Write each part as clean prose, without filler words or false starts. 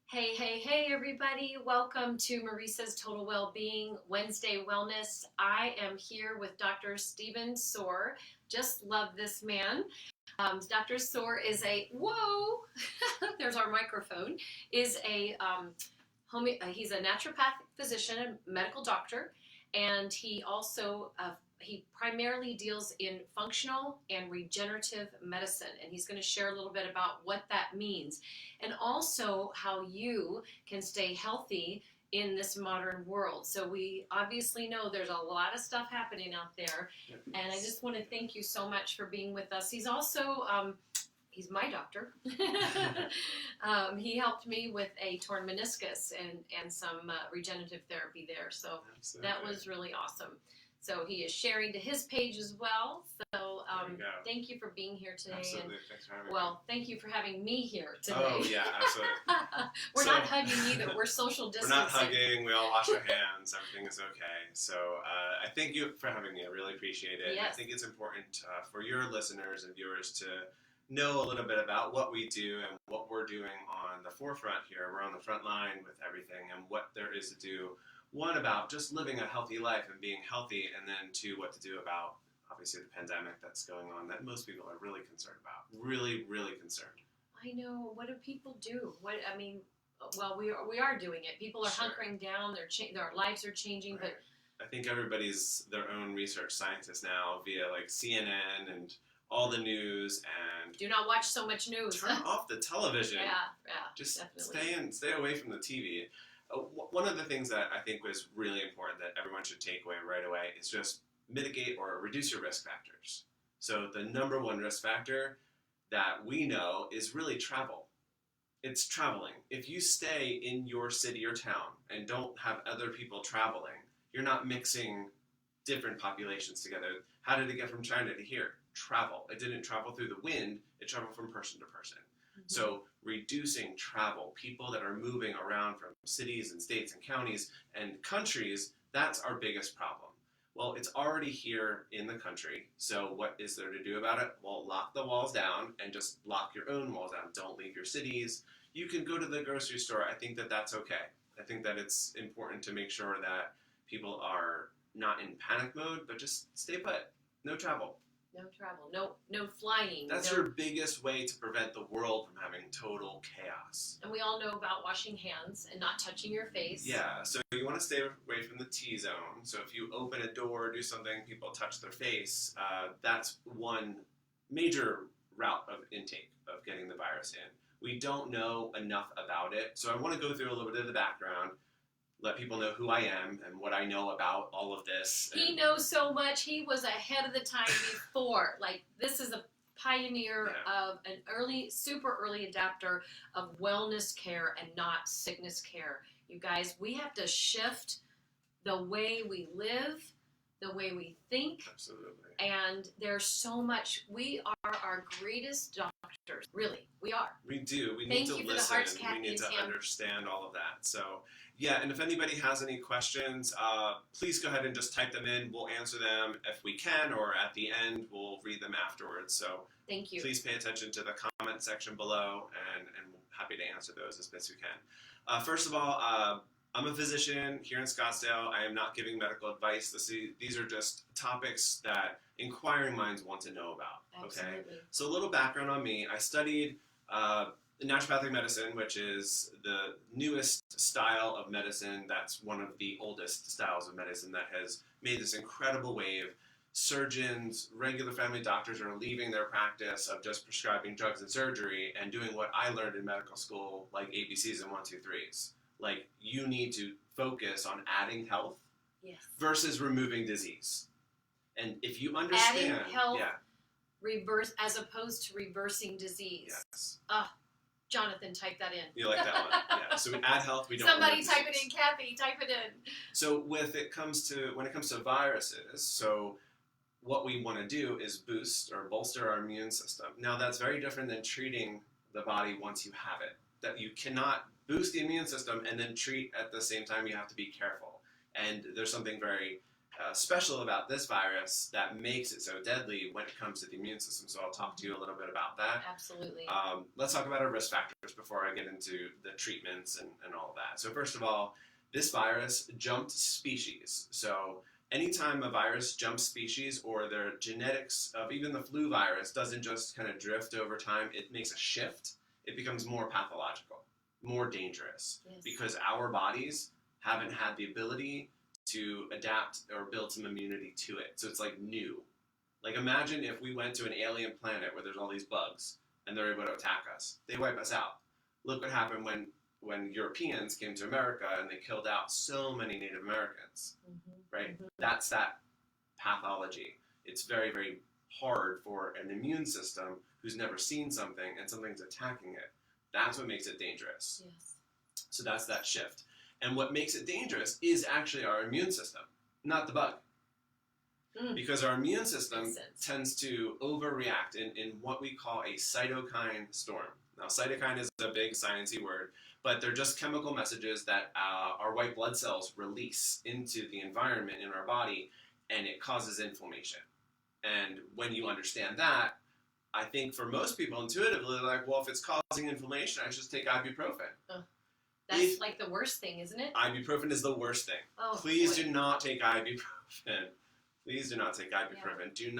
Hey, everybody. Welcome to Marisa's Total Wellbeing Wednesday Wellness. I am here with Dr. Stephen Soar. Just love this man. Dr. Soar is there's our microphone, is he's a naturopathic physician and medical doctor, and he primarily deals in functional and regenerative medicine, and he's going to share a little bit about what that means and also how you can stay healthy in this modern world. So we obviously know there's a lot of stuff happening out there, and I just want to thank you so much for being with us. He's also he's my doctor. He helped me with a torn meniscus and some regenerative therapy there. So Absolutely. that was really awesome. So he is sharing to his page as well. So thank you for being here today. Absolutely. Thanks for having me. Well, thank you for having me here today. Oh, yeah, absolutely. We're not hugging either. We're social distancing. We're not hugging. We all wash our hands. Everything is okay. So I thank you for having me. I really appreciate it. Yes. I think it's important for your listeners and viewers to know a little bit about what we do and what we're doing on the forefront here. We're on the front line with everything and what there is to do. One, about just living a healthy life and being healthy, and then two, what to do about, obviously, the pandemic that's going on that most people are really concerned about. Really, really concerned. I know. What do people do? Well, we are doing it. People are Sure. hunkering down. Their lives are changing, Right. I think everybody's their own research scientist now via like CNN and all the news, and do not watch so much news. turn off the television. Yeah, Just definitely. stay away from the TV. One of the things that I think was really important that everyone should take away right away is just mitigate or reduce your risk factors. So the number one risk factor that we know is really travel. It's traveling. If you stay in your city or town and don't have other people traveling, you're not mixing different populations together. How did it get from China to here? Travel. It didn't travel through the wind. It traveled from person to person. Mm-hmm. So reducing travel, people that are moving around from cities and states and counties and countries, that's our biggest problem. Well, it's already here in the country, so what is there to do about it? Well, lock the walls down and just lock your own walls down. Don't leave your cities. You can go to the grocery store. I think that that's okay. I think that it's important to make sure that people are not in panic mode, but just stay put. No travel. No travel. No flying. That's your biggest way to prevent the world from having total chaos. And we all know about washing hands and not touching your face. Yeah, so you want to stay away from the T-zone. So if you open a door, do something, people touch their face, that's one major route of intake of getting the virus in. We don't know enough about it, so I want to go through a little bit of the background, let people know who I am and what I know about all of this. He knows so much. He was ahead of the time before. Like, this is a pioneer of an super early adapter of wellness care and not sickness care. You guys, we have to shift the way we live, the way we think. Absolutely. And there's so much. We are our greatest doctors. Really, we are. We do. We Thank need to you for the listen. hearts, We Kathy, need and to Sam. understand all of that. So, yeah, and if anybody has any questions, please go ahead and just type them in. We'll answer them if we can, or at the end, we'll read them afterwards. So Thank you. please pay attention to the comment section below, and we're happy to answer those as best we can. First of all, I'm a physician here in Scottsdale. I am not giving medical advice. These are just topics that inquiring minds want to know about. Absolutely. Okay? So a little background on me. I studied naturopathic medicine, which is the newest style of medicine. That's one of the oldest styles of medicine that has made this incredible wave. Surgeons, regular family doctors are leaving their practice of just prescribing drugs and surgery and doing what I learned in medical school, like ABCs and 1, 2, 3s. Like, you need to focus on adding health versus removing disease. And if you understand... Adding health, reverse, as opposed to reversing disease. Yes. Jonathan, type that in. You like that one? Yeah. So we add health, we don't Somebody remove type it disease. in, Kathy. Type it in. So when it comes to viruses, so what we want to do is boost or bolster our immune system. Now that's very different than treating the body once you have it. That you cannot boost the immune system and then treat at the same time. You have to be careful. And there's something very special about this virus that makes it so deadly when it comes to the immune system. So I'll talk to you a little bit about that. Absolutely. Let's talk about our risk factors before I get into the treatments and all of that. So first of all, this virus jumped species. So anytime a virus jumps species, or the genetics of even the flu virus doesn't just kind of drift over time, it makes a shift. It becomes more pathological, more dangerous, Yes. because our bodies haven't had the ability to adapt or build some immunity to it. So it's like new. Like imagine if we went to an alien planet where there's all these bugs and they're able to attack us. They wipe us out. Look what happened when Europeans came to America and they killed out so many Native Americans, right? That's that pathology. It's very, very hard for an immune system who's never seen something and something's attacking it. That's what makes it dangerous. Yes. So that's that shift. And what makes it dangerous is actually our immune system, not the bug. Because our immune system tends to overreact in what we call a cytokine storm. Now, cytokine is a big sciencey word, but they're just chemical messages that our white blood cells release into the environment in our body, and it causes inflammation. And when you understand that, I think for most people intuitively, they're like, well, if it's causing inflammation, I should just take ibuprofen. That's like the worst thing, isn't it? Ibuprofen is the worst thing. Oh, Please boy. do not take ibuprofen. Please do not take ibuprofen. Yeah.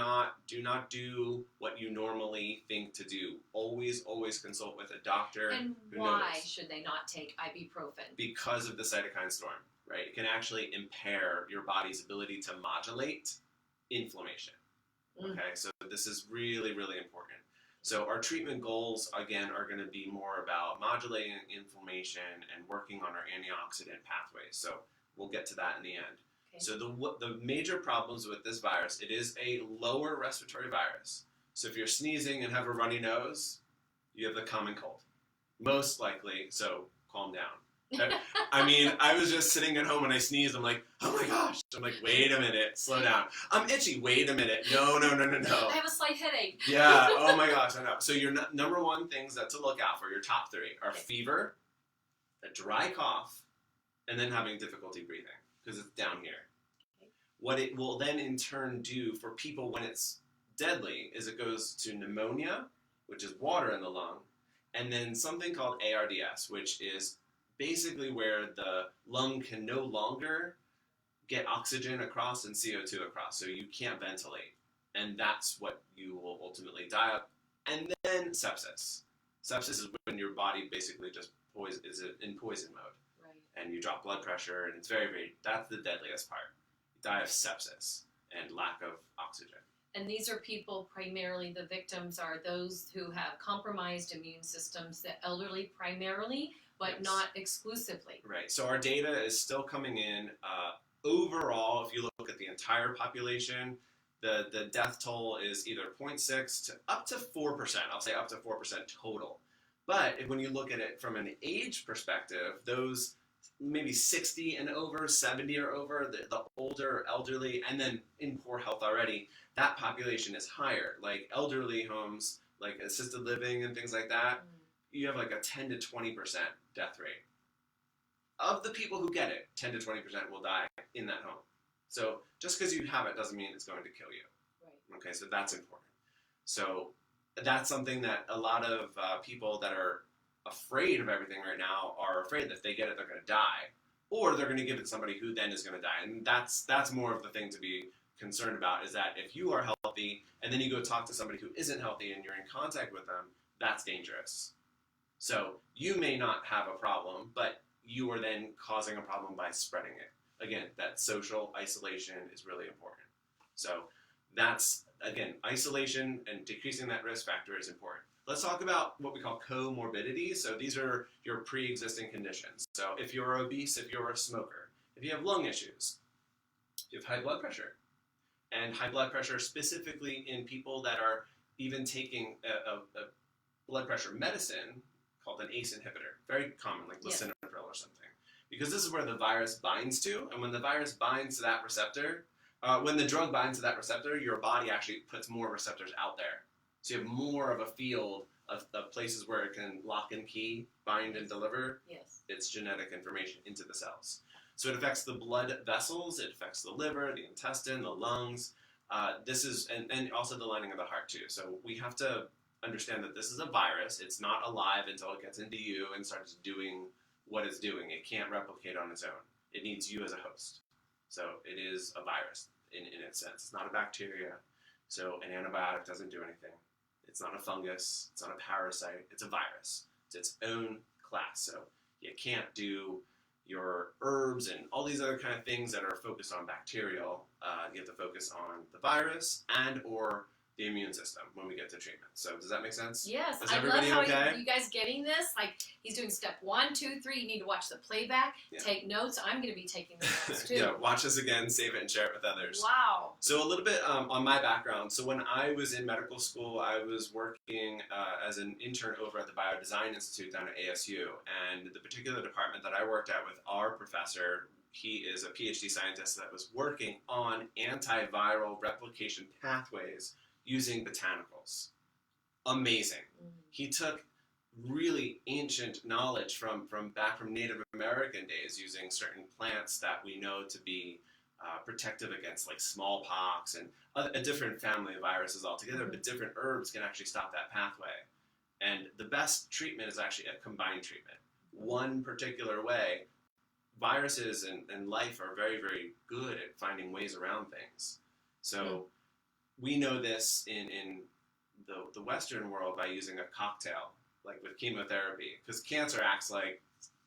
Do not do what you normally think to do. Always consult with a doctor. And who why knows. should they not take ibuprofen? Because of the cytokine storm, right? It can actually impair your body's ability to modulate inflammation. Okay, so this is really, really important. So our treatment goals, again, are going to be more about modulating inflammation and working on our antioxidant pathways. So we'll get to that in the end. Okay. So the major problems with this virus, it is a lower respiratory virus. So if you're sneezing and have a runny nose, you have the common cold. Most likely, so calm down. I mean, I was just sitting at home and I sneezed. I'm like, oh my gosh. I'm like, wait a minute, slow down. I'm itchy. Wait a minute. No. I have a slight headache. Yeah. Oh my gosh. I know. So your number one things that to look out for, your top three, are fever, a dry cough, and then having difficulty breathing because it's down here. Okay. What it will then in turn do for people when it's deadly is it goes to pneumonia, which is water in the lung, and then something called ARDS, which is basically where the lung can no longer get oxygen across and CO2 across, so you can't ventilate. And that's what you will ultimately die of. And then sepsis. Sepsis is when your body basically just is in poison mode. Right. And you drop blood pressure, and it's very, very, that's the deadliest part. You die of sepsis and lack of oxygen. And these are people, primarily the victims are those who have compromised immune systems, the elderly primarily, but yes. Not exclusively. Right. So our data is still coming in. Overall, if you look at the entire population, the death toll is either 0.6 to up to 4%. I'll say up to 4% total. But when you look at it from an age perspective, those maybe 60 and over, 70 or over, the older, elderly, and then in poor health already, that population is higher. Like elderly homes, like assisted living and things like that, you have like a 10 to 20% death rate. Of the people who get it, 10 to 20% will die in that home. So just because you have it doesn't mean it's going to kill you. Right. Okay, so that's important. So that's something that a lot of people that are afraid of everything right now are afraid that if they get it, they're going to die. Or they're going to give it to somebody who then is going to die. And that's more of the thing to be concerned about, is that if you are healthy and then you go talk to somebody who isn't healthy and you're in contact with them, that's dangerous. So you may not have a problem, but you are then causing a problem by spreading it. Again, that social isolation is really important. So that's, again, isolation and decreasing that risk factor is important. Let's talk about what we call comorbidities. So these are your pre-existing conditions. So if you're obese, if you're a smoker, if you have lung issues, if you have high blood pressure, and high blood pressure specifically in people that are even taking a blood pressure medicine called an ACE inhibitor, very common, like lisinopril or something. Because this is where the virus binds to, and when the virus binds to that receptor, when the drug binds to that receptor, your body actually puts more receptors out there. So you have more of a field of places where it can lock and key, bind and deliver its genetic information into the cells. So it affects the blood vessels, it affects the liver, the intestine, the lungs. And also the lining of the heart too. So we have to understand that this is a virus. It's not alive until it gets into you and starts doing what it's doing. It can't replicate on its own. It needs you as a host. So it is a virus in its sense. It's not a bacteria. So an antibiotic doesn't do anything. It's not a fungus. It's not a parasite. It's a virus. It's its own class. So you can't do your herbs and all these other kind of things that are focused on bacterial. You have to focus on the virus and or the immune system when we get to treatment. So does that make sense? Yes, Is I love everybody how okay? you guys getting this. Like he's doing step 1, 2, 3. You need to watch the playback, Yeah. take notes. I'm going to be taking the notes too. Yeah, watch this again, save it, and share it with others. Wow. So a little bit on my background. So when I was in medical school, I was working as an intern over at the Biodesign Institute down at ASU. And the particular department that I worked at with our professor, he is a PhD scientist that was working on antiviral replication pathways using botanicals. Amazing. He took really ancient knowledge from Native American days using certain plants that we know to be protective against like smallpox and a different family of viruses altogether, but different herbs can actually stop that pathway. And the best treatment is actually a combined treatment. One particular way, viruses and life are very, very good at finding ways around things. So we know this in the Western world by using a cocktail, like with chemotherapy, because cancer acts like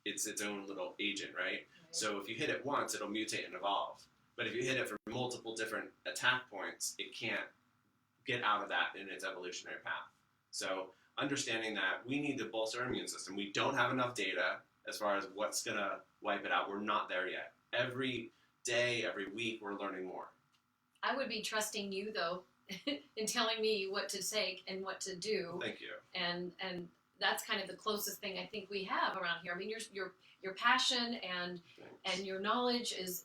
it's its own little agent, right? So if you hit it once, it'll mutate and evolve. But if you hit it from multiple different attack points, it can't get out of that in its evolutionary path. So understanding that we need to bolster our immune system. We don't have enough data as far as what's going to wipe it out. We're not there yet. Every day, every week, we're learning more. I would be trusting you though in telling me what to take and what to do. Thank you. And that's kind of the closest thing I think we have around here. I mean, your passion and your knowledge is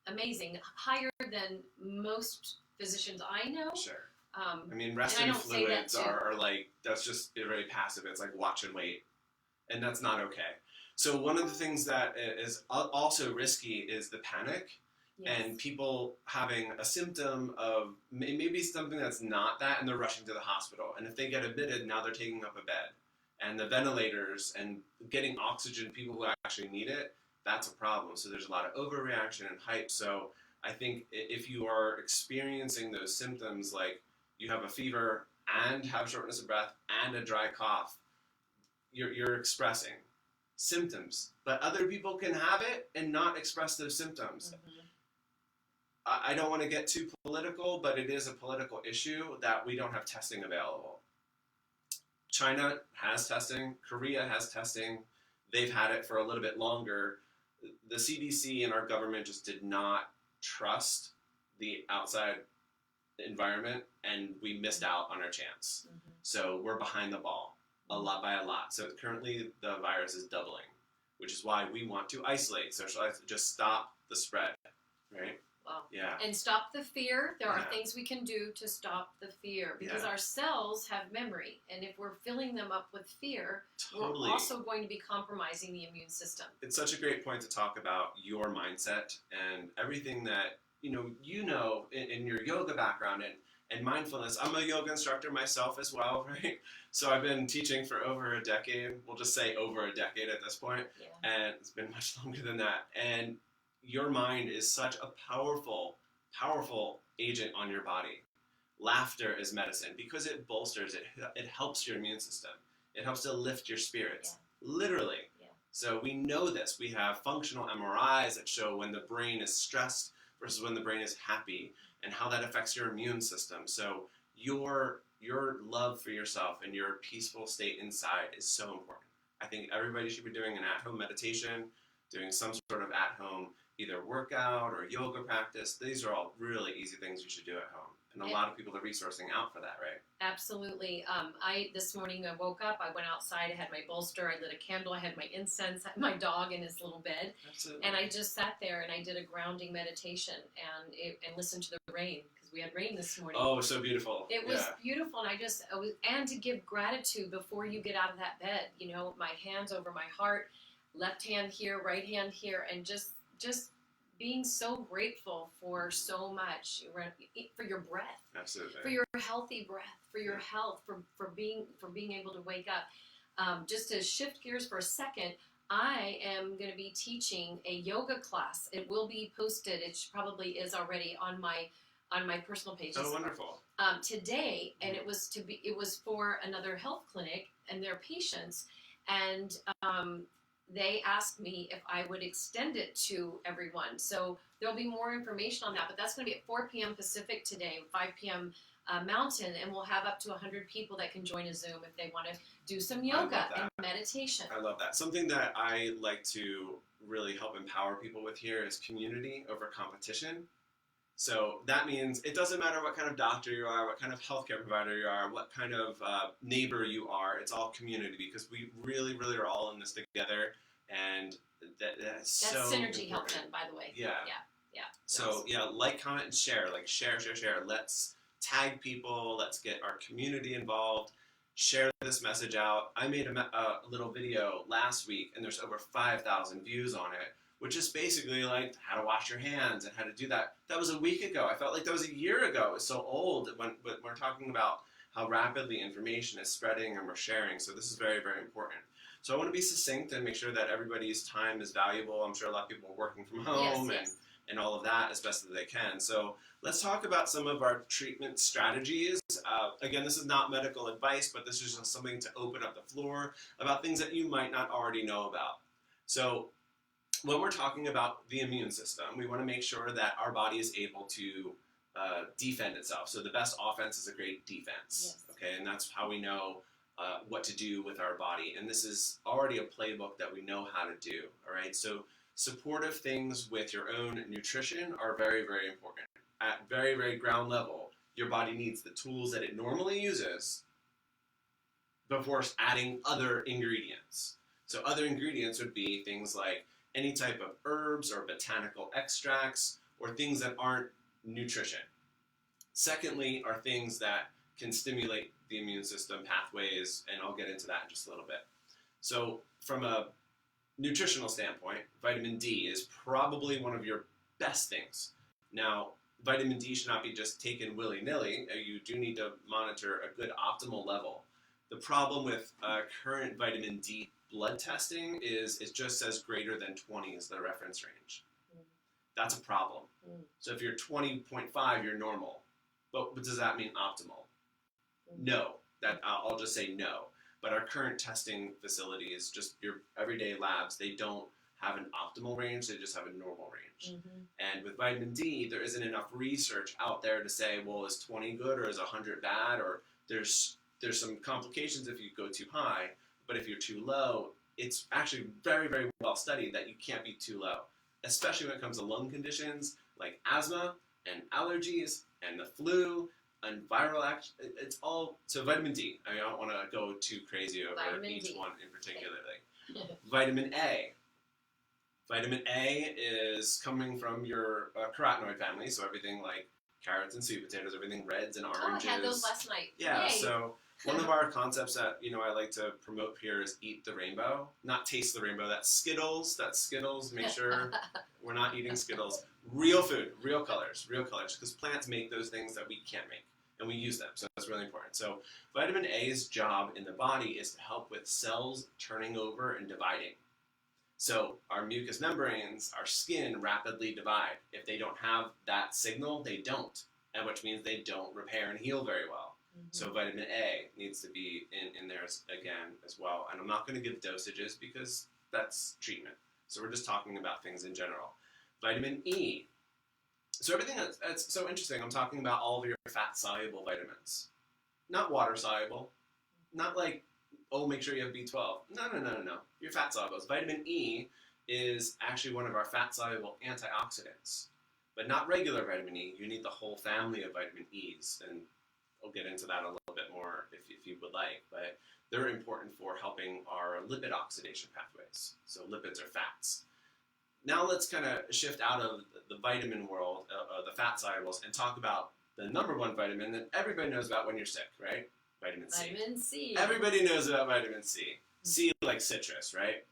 amazing, higher than most physicians I know. Sure. I I mean, resting don't say that fluids too. are like, that's just very passive. It's like watch and wait. And that's not okay. So one of the things that is also risky is the panic. Yes. And people having a symptom of maybe something that's not that, and they're rushing to the hospital. And if they get admitted, now they're taking up a bed. And the ventilators and getting oxygen, people who actually need it, that's a problem. So there's a lot of overreaction and hype. So I think if you are experiencing those symptoms, like you have a fever and have shortness of breath and a dry cough, you're expressing symptoms. But other people can have it and not express those symptoms. I don't want to get too political, but it is a political issue that we don't have testing available. China has testing. Korea has testing. They've had it for a little bit longer. The CDC and our government just did not trust the outside environment, and we missed out on our chance. So we're behind the ball by a lot. So currently the virus is doubling, which is why we want to isolate, socialize, just stop the spread, right? Wow. Yeah. And stop the fear. There are Yeah. things we can do to stop the fear because Yeah. our cells have memory. And if we're filling them up with fear, Totally. we're also going to be compromising the immune system. It's such a great point to talk about your mindset and everything that you know in your yoga background and mindfulness. I'm a yoga instructor myself as well, right? So I've been teaching for over a decade. We'll just say over a decade at this point. Yeah. And it's been much longer than that. And your mind is such a powerful, powerful agent on your body. Laughter is medicine because it bolsters it. It helps your immune system. It helps to lift your spirits, literally. Yeah. So we know this. We have functional MRIs that show when the brain is stressed versus when the brain is happy and how that affects your immune system. So your love for yourself and your peaceful state inside is so important. I think everybody should be doing an at-home meditation, doing some sort of at-home either workout or yoga practice. These are all really easy things you should do at home. And a lot of people are resourcing out for that, right? Absolutely. This morning I woke up, I went outside, I had my bolster, I lit a candle, I had my incense, I had my dog in his little bed. Absolutely. And I just sat there and I did a grounding meditation and listened to the rain because we had rain this morning. Oh, so beautiful. It was beautiful, and and to give gratitude before you get out of that bed. My hands over my heart. left hand here, right hand here, and just being so grateful for so much, for your breath, Absolutely. for your healthy breath, for your health, for being able to wake up. Just to shift gears for a second, I am going to be teaching a yoga class. It will be posted. It probably is already on my personal page. Oh, wonderful. Today, and it was for another health clinic and their patients, and they asked me if I would extend it to everyone. So there'll be more information on that, but that's going to be at 4 p.m. Pacific today, 5 p.m. Mountain, and we'll have up to 100 people that can join a Zoom if they want to do some yoga and meditation. I love that. Something that I like to really help empower people with here is community over competition. So that means it doesn't matter what kind of doctor you are, what kind of healthcare provider you are, what kind of neighbor you are. It's all community, because we really, really are all in this together, and that's so synergy important. helps in, by the way. Yeah. Yeah. So like, comment, and share. Like share. Let's tag people. Let's get our community involved. Share this message out. I made a little video last week, and there's over 5,000 views on it, which is basically like how to wash your hands and how to do that. That was a week ago. I felt like that was a year ago. It's so old when we're talking about how rapidly information is spreading and we're sharing. So this is very, very important. So I want to be succinct and make sure that everybody's time is valuable. I'm sure a lot of people are working from home and all of that as best as they can. So let's talk about some of our treatment strategies. Again, this is not medical advice, but this is just something to open up the floor about things that you might not already know about. So when we're talking about the immune system, we want to make sure that our body is able to defend itself. So the best offense is a great defense. Okay, and that's how we know what to do with our body. And this is already a playbook that we know how to do. All right, so supportive things with your own nutrition are very, very important. At very, very ground level, your body needs the tools that it normally uses before adding other ingredients. So other ingredients would be things like any type of herbs or botanical extracts or things that aren't nutrition. Secondly, are things that can stimulate the immune system pathways, and I'll get into that in just a little bit. So from a nutritional standpoint, vitamin D is probably one of your best things. Now, vitamin D should not be just taken willy-nilly. You do need to monitor a good optimal level. The problem with current vitamin D blood testing is it just says greater than 20 is the reference range. That's a problem. So if you're 20.5, you're normal. But does that mean optimal? No. I'll just say no. But our current testing facilities, just your everyday labs, they don't have an optimal range, they just have a normal range. And with vitamin D, there isn't enough research out there to say, well, is 20 good or is 100 bad? Or there's some complications if you go too high. But if you're too low, it's actually very, very well studied that you can't be too low, especially when it comes to lung conditions like asthma and allergies and the flu and viral action. It's all, so vitamin D. I don't want to go too crazy over each one in particular. Vitamin A. Vitamin A is coming from your carotenoid family, so everything like carrots and sweet potatoes, everything reds and oranges. Oh, I had those last night. Yeah, Yay. So one of our concepts that I like to promote here is eat the rainbow, not taste the rainbow. That's Skittles. Make sure we're not eating Skittles. Real food, real colors, because plants make those things that we can't make, and we use them. So that's really important. So vitamin A's job in the body is to help with cells turning over and dividing. So our mucous membranes, our skin rapidly divide. If they don't have that signal, they don't, and which means they don't repair and heal very well. So vitamin A needs to be in there again as well. And I'm not going to give dosages because that's treatment. So we're just talking about things in general. Vitamin E. So everything that's so interesting, I'm talking about all of your fat-soluble vitamins. Not water-soluble. Not like, make sure you have B12. No. Your fat-solubles. Vitamin E is actually one of our fat-soluble antioxidants. But not regular vitamin E. You need the whole family of vitamin E's. And I'll get into that a little bit more if you would like, but they're important for helping our lipid oxidation pathways. So lipids are fats. Now let's kind of shift out of the vitamin world, the fat solubles, and talk about the number one vitamin that everybody knows about when you're sick, right? Vitamin C. Vitamin C. Everybody knows about vitamin C. C like citrus, right?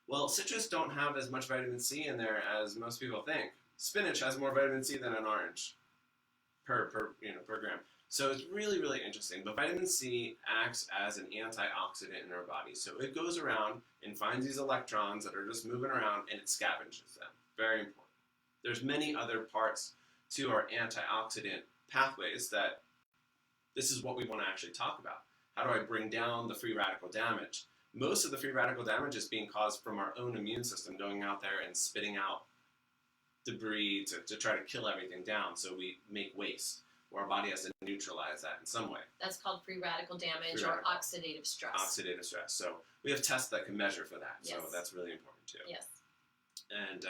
Well, citrus don't have as much vitamin C in there as most people think. Spinach has more vitamin C than an orange per gram. So it's really, really interesting. But vitamin C acts as an antioxidant in our body. So it goes around and finds these electrons that are just moving around and it scavenges them. Very important. There's many other parts to our antioxidant pathways that this is what we want to actually talk about. How do I bring down the free radical damage? Most of the free radical damage is being caused from our own immune system going out there and spitting out debris to try to kill everything down, so we make waste, or our body has to neutralize that in some way. That's called free radical damage Free or radical. oxidative stress. Oxidative stress. So we have tests that can measure for that, so Yes. that's really important too. Yes. And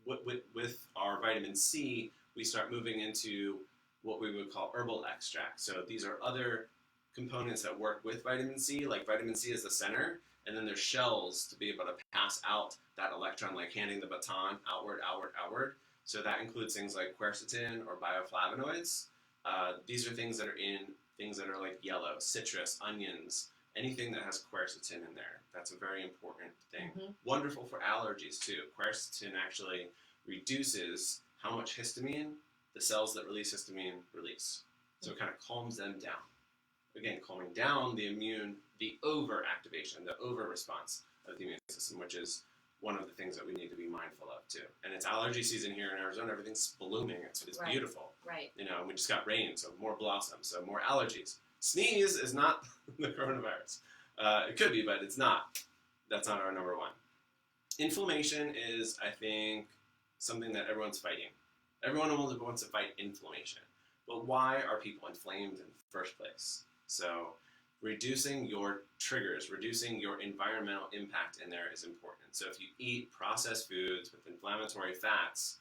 with our vitamin C, we start moving into what we would call herbal extracts. So these are other components that work with vitamin C, like vitamin C is the center, and then there's shells to be able to pass out that electron, like handing the baton outward, outward, outward. So that includes things like quercetin or bioflavonoids. These are things that are in things that are like yellow, citrus, onions, anything that has quercetin in there. That's a very important thing. Mm-hmm. Wonderful for allergies too. Quercetin actually reduces how much histamine the cells that release histamine release. So it kind of calms them down. Again, calming down the over-activation, the over-response of the immune system, which is one of the things that we need to be mindful of too. And it's allergy season here in Arizona. Everything's blooming. It's Right. beautiful. Right. You know, we just got rain, so more blossoms, so more allergies. Sneeze is not the coronavirus. It could be, but it's not. That's not our number one. Inflammation is, I think, something that everyone's fighting. Everyone wants to fight inflammation. But why are people inflamed in the first place? So reducing your triggers, reducing your environmental impact in there is important. So if you eat processed foods with inflammatory fats,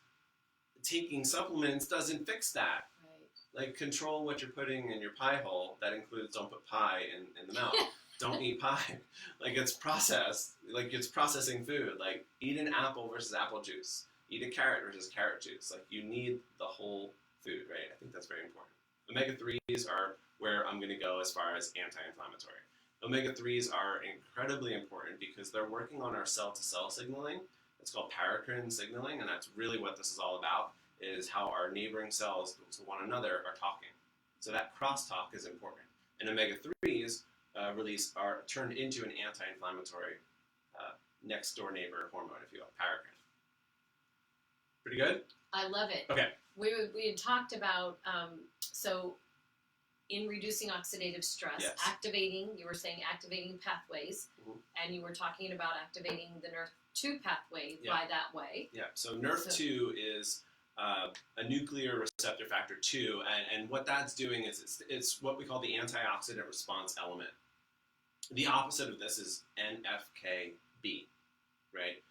taking supplements doesn't fix that. Right. Like, control what you're putting in your pie hole. That includes don't put pie in the mouth. Don't eat pie. Like, it's processed. Like, it's processing food. Like, eat an apple versus apple juice. Eat a carrot versus carrot juice. Like, you need the whole food, right? I think that's very important. Omega-3s are where I'm going to go as far as anti-inflammatory. Omega-3s are incredibly important because they're working on our cell-to-cell signaling. It's called paracrine signaling, and that's really what this is all about, is how our neighboring cells to one another are talking. So that crosstalk is important. And omega-3s are turned into an anti-inflammatory next-door neighbor hormone, if you will, paracrine. Pretty good? I love it. Okay. We had talked about, so in reducing oxidative stress, Yes. you were saying activating pathways, Mhm. and you were talking about activating the NRF2 pathway Yeah. by that way. Yeah, so NRF2 is a nuclear receptor factor 2, and what that's doing is it's what we call the antioxidant response element. The opposite of this is NFKB, right?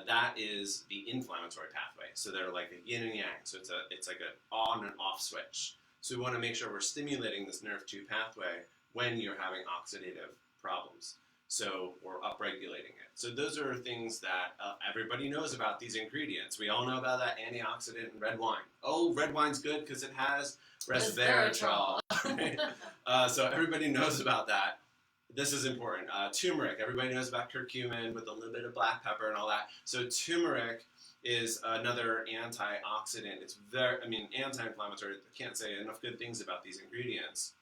That is the inflammatory pathway. So they're like a yin and yang. So it's like an on and off switch. So we want to make sure we're stimulating this NRF2 pathway when you're having oxidative problems. So we're upregulating it. So those are things that everybody knows about these ingredients. We all know about that antioxidant in red wine. Oh, red wine's good because it has resveratrol. Right? So everybody knows about that. This is important. Turmeric. Everybody knows about curcumin with a little bit of black pepper and all that. So turmeric is another antioxidant. It's anti-inflammatory. I can't say enough good things about these ingredients.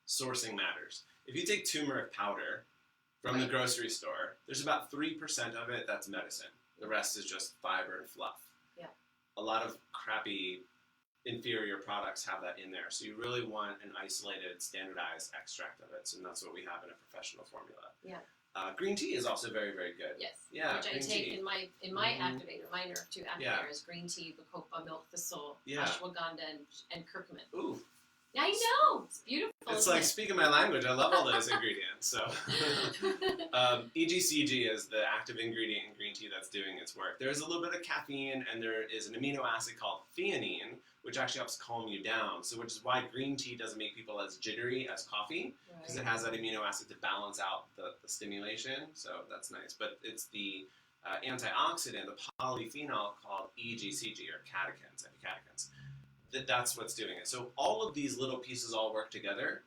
Sourcing matters. If you take turmeric powder from the grocery store, there's about 3% of it that's medicine. The rest is just fiber and fluff. Yeah. A lot of crappy inferior products have that in there. So you really want an isolated, standardized extract of it. So that's what we have in a professional formula. Yeah. Green tea is also very, very good. Yes. Yeah, Which I green take tea. in my activator, my NRF2 activator is green tea, bacopa, milk thistle, ashwagandha, and curcumin. Ooh. I know! It's beautiful. It's like speaking my language. I love all those ingredients. So, EGCG is the active ingredient in green tea that's doing its work. There's a little bit of caffeine, and there is an amino acid called theanine, which actually helps calm you down. So, which is why green tea doesn't make people as jittery as coffee, because it has that amino acid to balance out the stimulation. So that's nice. But it's the antioxidant, the polyphenol called EGCG, or catechins, anti-catechins. That's what's doing it. So all of these little pieces all work together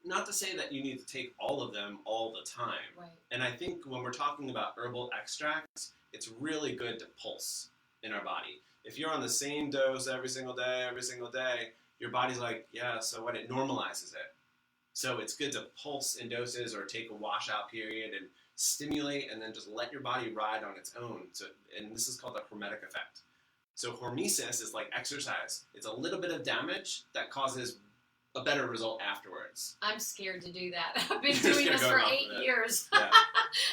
not to say that you need to take all of them all the time. Right. And I think when we're talking about herbal extracts, it's really good to pulse in our body. If you're on the same dose every single day, your body's like, yeah, so what? It normalizes it. So it's good to pulse in doses or take a washout period and stimulate and then just let your body ride on its own. So, and this is called the hormetic effect. So hormesis is like exercise. It's a little bit of damage that causes a better result afterwards. I'm scared to do that. I've been doing this for 8 years. Yeah.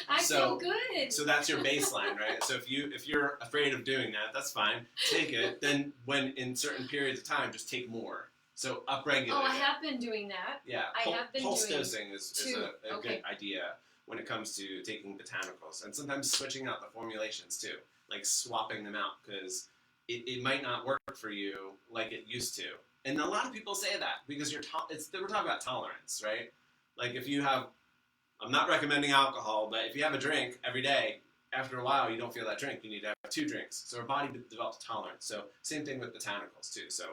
I feel good. So that's your baseline, right? So if you're afraid of doing that, that's fine. Take it. Then when in certain periods of time, just take more. So upregulate. Oh, I have been doing that. Yeah. I have been pulse doing dosing is a good idea when it comes to taking botanicals, and sometimes switching out the formulations too, like swapping them out because it might not work for you like it used to. And a lot of people say that because we're talking about tolerance, right? Like if you have, I'm not recommending alcohol, but if you have a drink every day, after a while you don't feel that drink. You need to have 2 drinks. So our body develops tolerance. So same thing with botanicals too. So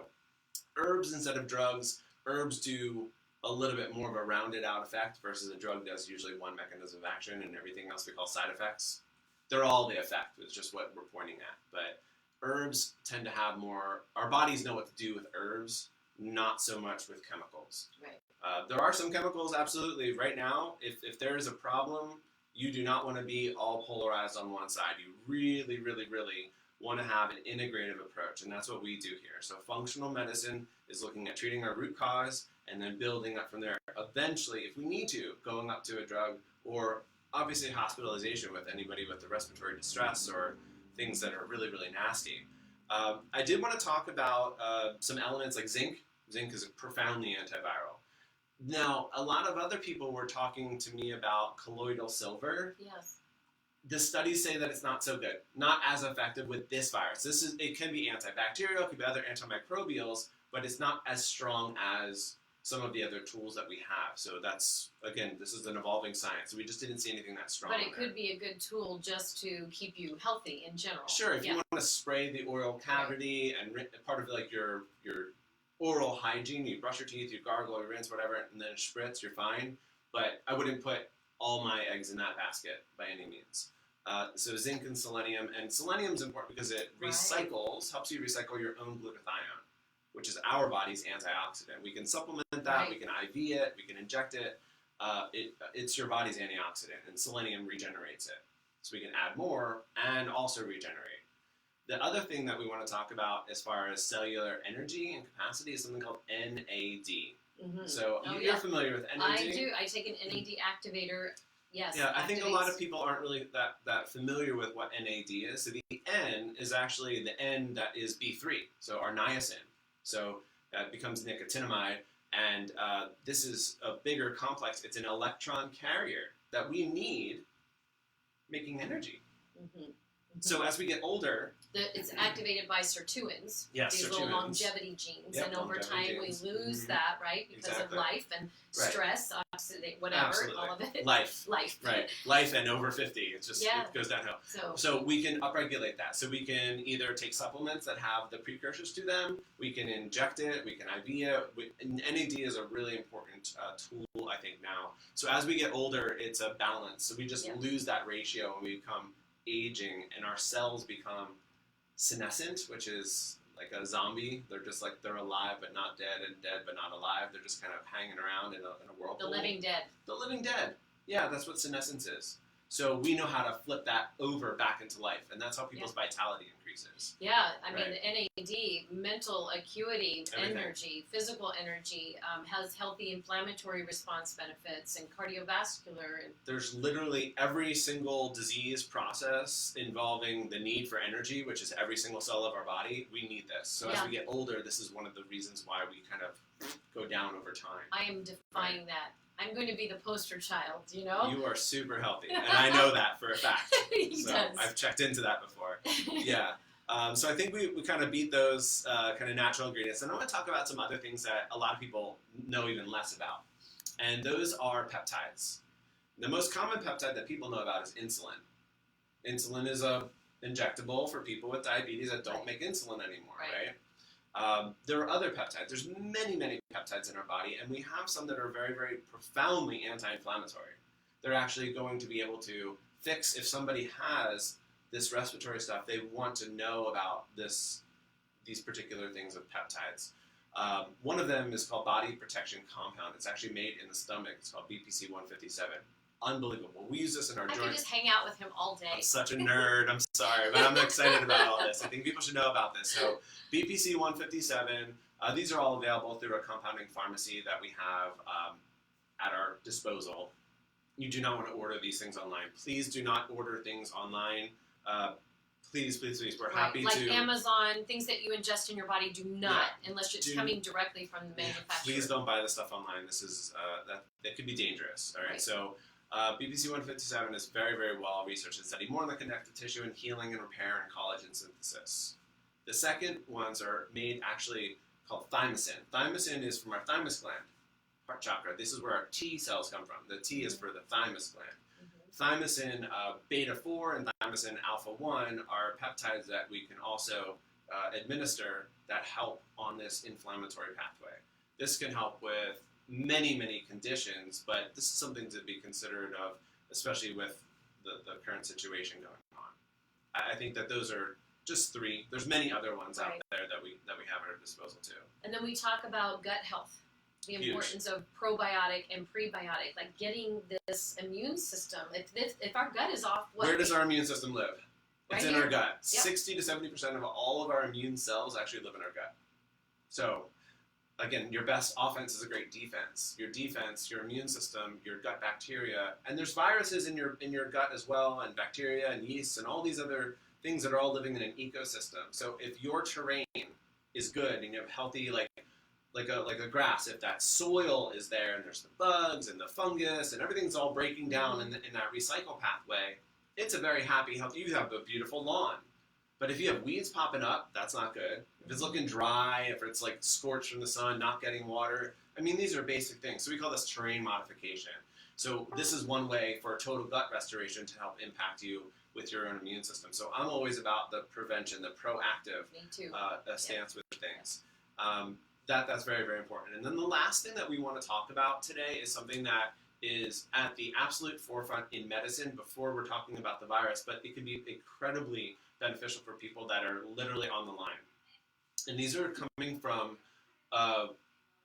herbs instead of drugs. Herbs do a little bit more of a rounded out effect versus a drug does usually one mechanism of action and everything else we call side effects. They're all the effect. It's just what we're pointing at. But herbs tend to have more, our bodies know what to do with herbs, not so much with chemicals. Right. There are some chemicals, absolutely. Right now, if there is a problem, you do not want to be all polarized on one side. You really, really, really want to have an integrative approach, and that's what we do here. So functional medicine is looking at treating our root cause and then building up from there. Eventually, if we need to, going up to a drug or obviously hospitalization with anybody with the respiratory distress or things that are really, really nasty. I did want to talk about some elements like zinc. Zinc is profoundly antiviral. Now, a lot of other people were talking to me about colloidal silver. Yes. The studies say that it's not so good, not as effective with this virus. It can be antibacterial, it could be other antimicrobials, but it's not as strong as some of the other tools that we have. So that's, again, this is an evolving science. So we just didn't see anything that strong. But it could be a good tool just to keep you healthy in general. Sure, if you want to spray the oral cavity and part of like your oral hygiene, you brush your teeth, you gargle, you rinse, whatever, and then spritz, you're fine. But I wouldn't put all my eggs in that basket by any means. So zinc and selenium is important because it recycles, helps you recycle your own glutathione, which is our body's antioxidant. We can supplement that, we can IV it, we can inject it. It's your body's antioxidant, and selenium regenerates it. So we can add more and also regenerate. The other thing that we want to talk about as far as cellular energy and capacity is something called NAD. Mm-hmm. So you're familiar with NAD? I do. I take an NAD activator. Yes. Yeah, I think a lot of people aren't really that familiar with what NAD is. So the N is actually the N that is B3, so our niacin. So that becomes nicotinamide, and this is a bigger complex. It's an electron carrier that we need making energy. Mm-hmm. Mm-hmm. So as we get older, it's activated by sirtuins, yes, these little longevity genes, and over time we lose that, right, because of life and stress, oxidate, whatever, all of it. Life. Right. Life and over 50, it goes downhill. So we can upregulate that. So we can either take supplements that have the precursors to them, we can inject it, we can IV it. NAD is a really important tool, I think, now. So as we get older, it's a balance. So we just lose that ratio and we become aging, and our cells become senescent, which is like a zombie. They're just like, they're alive but not dead, and dead but not alive. They're just kind of hanging around in a whirlpool. The living dead. The living dead. Yeah, that's what senescence is. So we know how to flip that over back into life, and that's how people's vitality increases. Yeah, I mean, NAD, mental acuity, energy, physical energy, has healthy inflammatory response benefits and cardiovascular. There's literally every single disease process involving the need for energy, which is every single cell of our body. We need this. So as we get older, this is one of the reasons why we kind of go down over time. I am defying that. I'm going to be the poster child, you know? You are super healthy, and I know that for a fact. He does. I've checked into that before. Yeah. So I think we kind of beat those kind of natural ingredients. And I want to talk about some other things that a lot of people know even less about. And those are peptides. The most common peptide that people know about is insulin. Insulin is a injectable for people with diabetes that don't make insulin anymore, right? There are other peptides. There's many, many peptides in our body, and we have some that are very, very profoundly anti-inflammatory. They're actually going to be able to fix if somebody has this respiratory stuff. They want to know about these particular things of peptides. One of them is called body protection compound. It's actually made in the stomach. It's called BPC 157. Unbelievable. We use this in our I joint. could just hang out with him all day. I'm such a nerd. I'm sorry, but I'm excited about all this. I think people should know about this. So BPC 157, these are all available through a compounding pharmacy that we have at our disposal. You do not want to order these things online. Please do not order things online. Please, please, please. We're happy like to. Amazon, things that you ingest in your body, do not, unless it's coming directly from the manufacturer. Please don't buy this stuff online. This is that could be dangerous. All right. So BPC 157 is very, very well researched and studied more on the connective tissue and healing and repair and collagen synthesis. The second ones are made actually called thymosin. Thymosin is from our thymus gland, heart chakra. This is where our T cells come from. The T is for the thymus gland. Thymosin beta 4 and thymosin alpha 1 are peptides that we can also administer that help on this inflammatory pathway. This can help with many, many conditions, but this is something to be considered of, especially with the current situation going on. I think that those are just three. There's many other ones out there that we have at our disposal too. And then we talk about gut health. The importance of probiotic and prebiotic, like getting this immune system. If our gut is off, where does our immune system live? It's right in here. our gut. Yep. 60 to 70% of all of our immune cells actually live in our gut. So, again, your best offense is a great defense. Your defense, your immune system, your gut bacteria, and there's viruses in your gut as well, and bacteria and yeast and all these other things that are all living in an ecosystem. So if your terrain is good and you have healthy like a grass, if that soil is there and there's the bugs and the fungus and everything's all breaking down in that recycle pathway, it's a very happy, healthy, you have a beautiful lawn. But if you have weeds popping up, that's not good. If it's looking dry, if it's like scorched from the sun, not getting water, I mean, these are basic things. So we call this terrain modification. So this is one way for total gut restoration to help impact you with your own immune system. So I'm always about the prevention, the proactive stance with things. That's very, very important. And then the last thing that we want to talk about today is something that is at the absolute forefront in medicine before we're talking about the virus, but it can be incredibly beneficial for people that are literally on the line. And these are coming from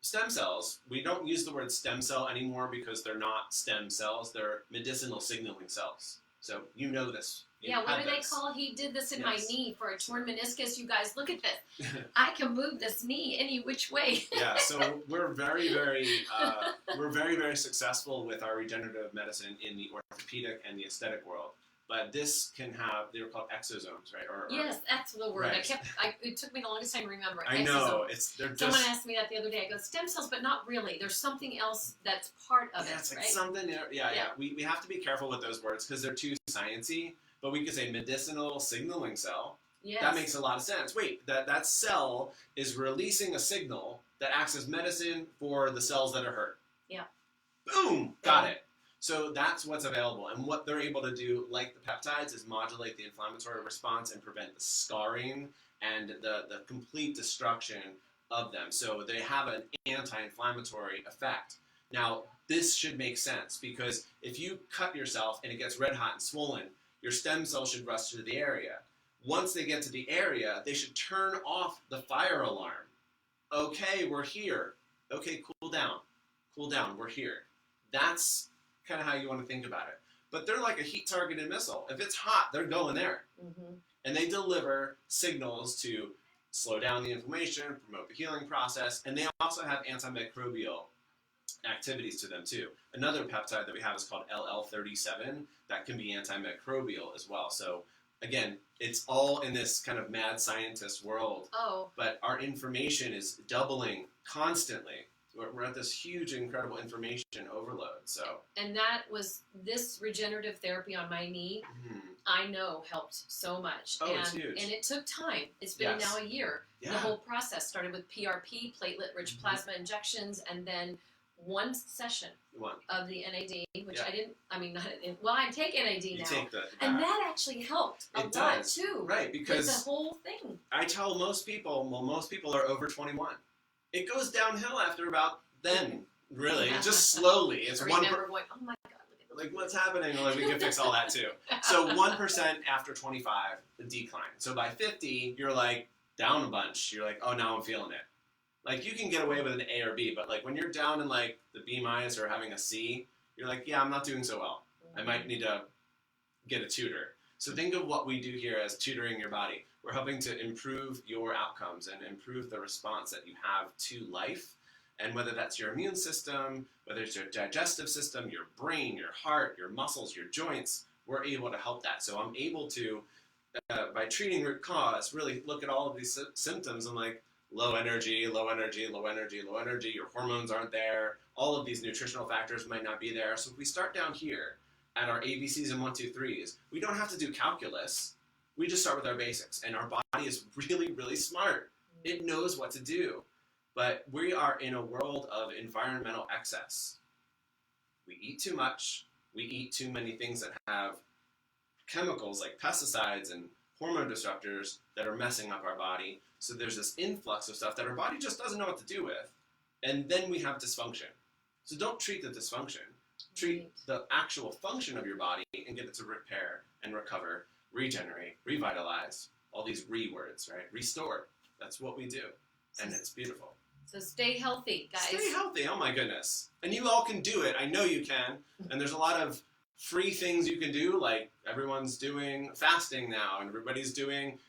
stem cells. We don't use the word stem cell anymore because they're not stem cells, they're medicinal signaling cells. So you know this. What do they call? He did this in my knee for a torn meniscus. You guys, look at this. I can move this knee any which way. Yeah, so we're very, very successful with our regenerative medicine in the orthopedic and the aesthetic world. But this can have, they're called exosomes, right? Yes, that's the word. Right. It took me the longest time to remember. I know. Someone asked me that the other day. I go, stem cells, but not really. There's something else that's part of it, it's like right? something, yeah. We have to be careful with those words because they're too sciencey. But we could say medicinal signaling cell. Yes. That makes a lot of sense. Wait, that cell is releasing a signal that acts as medicine for the cells that are hurt. Yeah. Boom! Got it. So that's what's available. And what they're able to do, like the peptides, is modulate the inflammatory response and prevent the scarring and the complete destruction of them. So they have an anti-inflammatory effect. Now, this should make sense because if you cut yourself and it gets red hot and swollen, your stem cells should rush to the area. Once they get to the area, they should turn off the fire alarm. Okay, we're here. Okay, cool down. Cool down, we're here. That's kind of how you want to think about it. But they're like a heat-targeted missile. If it's hot, they're going there. Mm-hmm. And they deliver signals to slow down the inflammation, promote the healing process, and they also have antimicrobial activities to them too. Another peptide that we have is called LL37 that can be antimicrobial as well. So again, it's all in this kind of mad scientist world. Oh. But our information is doubling constantly. We're at this huge, incredible information overload. So. And that was this regenerative therapy on my knee. Mm-hmm. I know helped so much. Oh, it's huge. And it took time. It's been now a year. Yeah. The whole process started with PRP, platelet-rich plasma injections, and then one session One. of the NAD, which Yeah. I didn't. I mean, not. Well, I take NAD You now, take the and that actually helped a It lot does. too. Right, With because the whole thing. I tell most people, well, most people are over 21. It goes downhill after about then, really. Yeah. Just slowly. It's I one remember going, oh my God, look at like what's happening? Like we can fix all that too. So 1% after 25, the decline. So by 50, you're like down a bunch. You're like, oh, now I'm feeling it. Like you can get away with an A or B, but like when you're down in like the B minus or having a C, you're like, yeah, I'm not doing so well. I might need to get a tutor. So think of what we do here as tutoring your body. We're helping to improve your outcomes and improve the response that you have to life. And whether that's your immune system, whether it's your digestive system, your brain, your heart, your muscles, your joints, we're able to help that. So I'm able to, by treating root cause, really look at all of these symptoms and like low energy, low energy, low energy, low energy, your hormones aren't there, all of these nutritional factors might not be there. So if we start down here at our ABCs and 1, 2, 3s, we don't have to do calculus. We just start with our basics. And our body is really, really smart. It knows what to do. But we are in a world of environmental excess. We eat too much. We eat too many things that have chemicals like pesticides and hormone disruptors that are messing up our body. So there's this influx of stuff that our body just doesn't know what to do with. And then we have dysfunction. So don't treat the dysfunction. Treat the actual function of your body and get it to repair and recover, regenerate, revitalize. All these words, right? Restore. That's what we do. And it's beautiful. So stay healthy, guys. Stay healthy, oh my goodness. And you all can do it. I know you can. And there's a lot of free things you can do, like everyone's doing fasting now, and everybody's doing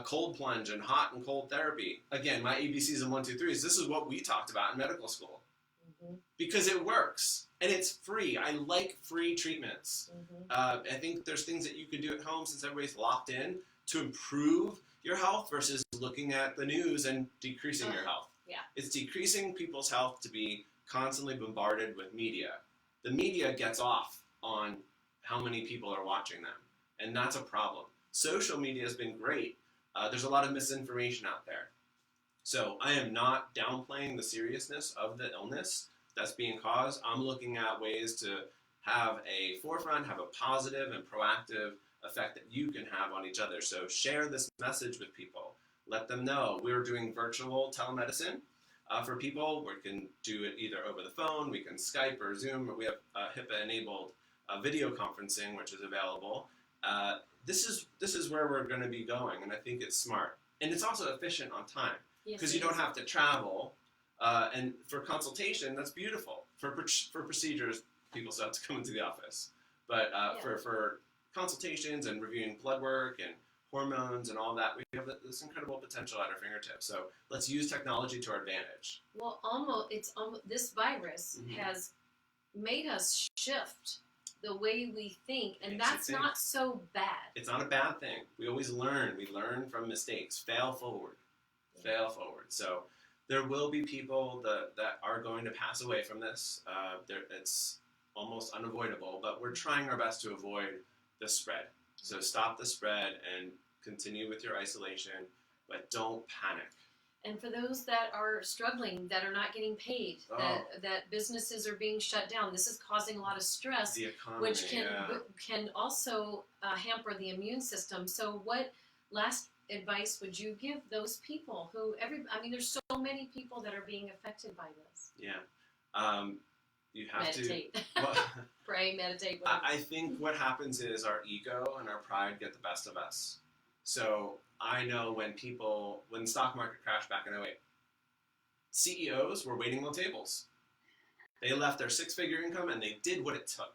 cold plunge and hot and cold therapy. Again, my ABCs and 1, 2, 3s, this is what we talked about in medical school. Because it works. And it's free. I like free treatments. I think there's things that you can do at home since everybody's locked in to improve your health versus looking at the news and decreasing your health. Yeah. It's decreasing people's health to be constantly bombarded with media. The media gets off on how many people are watching them, and that's a problem. Social media has been great. There's a lot of misinformation out there. So I am not downplaying the seriousness of the illness that's being caused. I'm looking at ways to have a forefront, have a positive and proactive effect that you can have on each other. So share this message with people. Let them know. We're doing virtual telemedicine for people. We can do it either over the phone, we can Skype or Zoom, or we have HIPAA-enabled video conferencing, which is available. This is where we're going to be going, and I think it's smart. And it's also efficient on time, because you don't have to travel. And for consultation, that's beautiful. For procedures, people still have to come into the office. But for consultations and reviewing blood work and hormones and all that, we have this incredible potential at our fingertips. So let's use technology to our advantage. Well, this virus has made us shift the way we think, and that's not so bad. It's not a bad thing. We always learn. We learn from mistakes. Fail forward. Yeah. Fail forward. So there will be people that are going to pass away from this. It's almost unavoidable, but we're trying our best to avoid the spread. So stop the spread and continue with your isolation, but don't panic. And for those that are struggling, that are not getting paid, that businesses are being shut down, this is causing a lot of stress, the economy, which can also hamper the immune system. So what last advice would you give those people who, there's so many people that are being affected by this? Yeah. You have meditate. to Pray, meditate. I think what happens is our ego and our pride get the best of us. So I know when the stock market crashed back in 2008, CEOs were waiting on tables. They left their 6-figure income and they did what it took.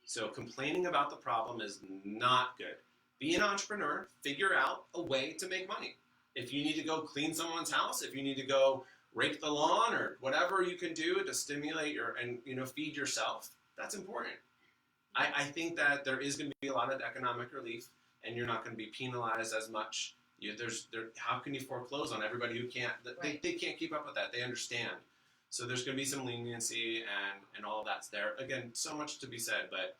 So complaining about the problem is not good. Be an entrepreneur, figure out a way to make money. If you need to go clean someone's house, if you need to go rake the lawn or whatever you can do to stimulate feed yourself, that's important. I think that there is going to be a lot of economic relief, and you're not going to be penalized as much. How can you foreclose on everybody who can't? They can't keep up with that. They understand. So there's going to be some leniency and all of that's there. Again, so much to be said, but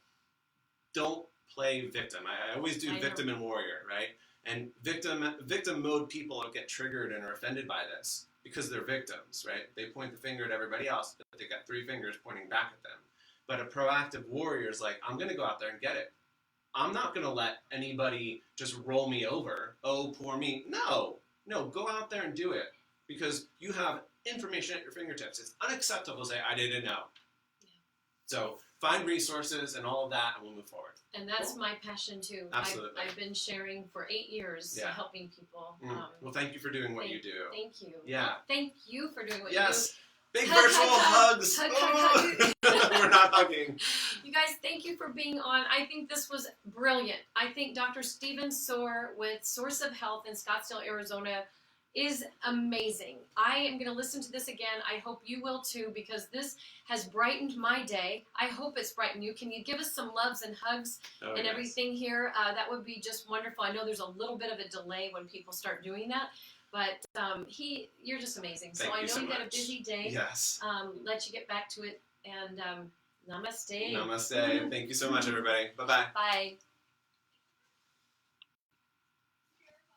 don't play victim. I always do victim and warrior, right? And victim mode people get triggered and are offended by this. because they're victims, right? They point the finger at everybody else, but they got three fingers pointing back at them. But a proactive warrior is like, I'm going to go out there and get it. I'm not going to let anybody just roll me over. Oh, poor me. No, go out there and do it because you have information at your fingertips. It's unacceptable to say, I didn't know. Yeah. So find resources and all of that, and we'll move forward. And that's my passion too. Absolutely. I've been sharing for 8 years, helping people. Well, thank you for doing what you do. Thank you. Yeah. Well, thank you for doing what you do. Yes. Big virtual hugs. Hug. We're not hugging. You guys, thank you for being on. I think this was brilliant. I think Dr. Stephen Soar with Source of Health in Scottsdale, Arizona is amazing. I am going to listen to this again. I hope you will too, because this has brightened my day. I hope it's brightened you. Can you give us some loves and hugs and everything here? That would be just wonderful. I know there's a little bit of a delay when people start doing that, but you're just amazing. Thank so I you know so you got a much. busy day. Yes. Let you get back to it, and namaste. Namaste. Thank you so much, everybody. Bye-bye. Bye.